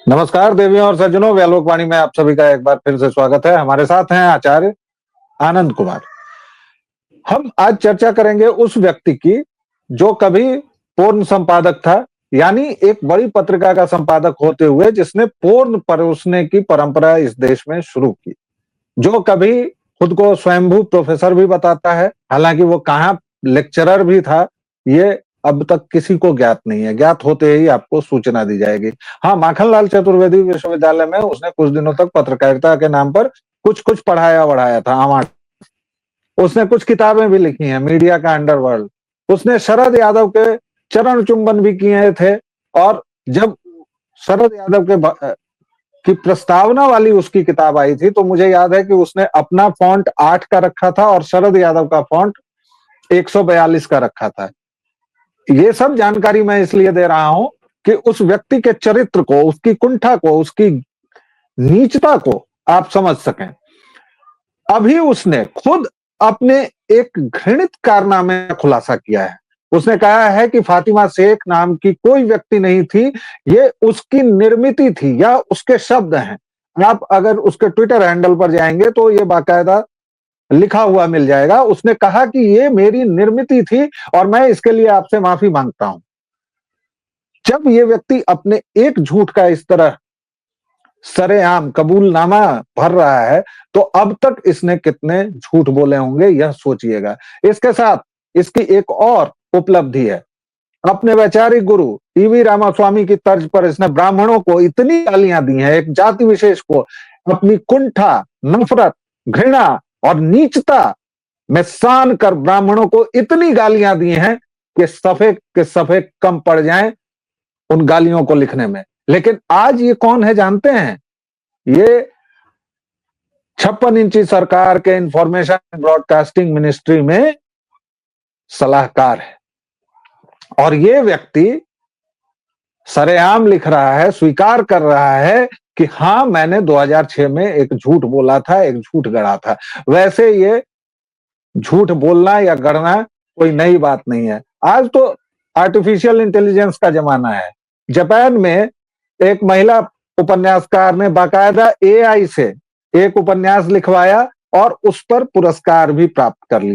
नमस्कार देवियों और सज्जनों, व्यालोकवाणी में आप सभी का एक बार फिर से स्वागत है। हमारे साथ हैं आचार्य आनंद कुमार। हम आज चर्चा करेंगे उस व्यक्ति की जो कभी पूर्ण संपादक था, यानी एक बड़ी पत्रिका का संपादक होते हुए जिसने पूर्ण परोसने की परंपरा इस देश में शुरू की, जो कभी खुद को स्वयंभू प्रोफेसर भी बताता है। हालांकि वो कहाँ लेक्चरर भी था, ये अब तक किसी को ज्ञात नहीं है। ज्ञात होते ही आपको सूचना दी जाएगी। हाँ, माखनलाल चतुर्वेदी विश्वविद्यालय में उसने कुछ दिनों तक पत्रकारिता के नाम पर कुछ कुछ पढ़ाया बढ़ाया था। उसने कुछ किताबें भी लिखी हैं, मीडिया का अंडरवर्ल्ड। उसने शरद यादव के चरण चुंबन भी किए थे। और जब शरद यादव के की प्रस्तावना वाली उसकी किताब आई थी, तो मुझे याद है कि उसने अपना फॉन्ट 8 का रखा था और शरद यादव का फॉन्ट 142 का रखा था। ये सब जानकारी मैं इसलिए दे रहा हूं कि उस व्यक्ति के चरित्र को, उसकी कुंठा को, उसकी नीचता को आप समझ सकें। अभी उसने खुद अपने एक घृणित कारनामे का खुलासा किया है। उसने कहा है कि फातिमा शेख नाम की कोई व्यक्ति नहीं थी, ये उसकी निर्मित थी, या उसके शब्द हैं। आप अगर उसके ट्विटर हैंडल पर जाएंगे तो ये बाकायदा लिखा हुआ मिल जाएगा। उसने कहा कि ये मेरी निर्मित थी और मैं इसके लिए आपसे माफी मांगता हूं। जब ये व्यक्ति अपने एक झूठ का इस तरह सरेआम कबूलनामा भर रहा है, तो अब तक इसने कितने झूठ बोले होंगे, यह सोचिएगा। इसके साथ इसकी एक और उपलब्धि है। अपने वैचारिक गुरु ईवी रामास्वामी की तर्ज पर इसने ब्राह्मणों को इतनी गालियां दी हैं, एक जाति विशेष को अपनी कुंठा, नफरत, घृणा और नीचता में सान कर ब्राह्मणों को इतनी गालियां दी हैं कि सफे के सफे कम पड़ जाएं उन गालियों को लिखने में। लेकिन आज ये कौन है जानते हैं? ये 56 इंची सरकार के इंफॉर्मेशन ब्रॉडकास्टिंग मिनिस्ट्री में सलाहकार है। और ये व्यक्ति सरेआम लिख रहा है, स्वीकार कर रहा है कि हां, मैंने 2006 में एक झूठ बोला था, एक झूठ गढ़ा था। वैसे ये झूठ बोलना या गढ़ना कोई नई बात नहीं है। आज तो आर्टिफिशियल इंटेलिजेंस का जमाना है। जापान में एक महिला उपन्यासकार ने बाकायदा एआई से एक उपन्यास लिखवाया और उस पर पुरस्कार भी प्राप्त कर लिया।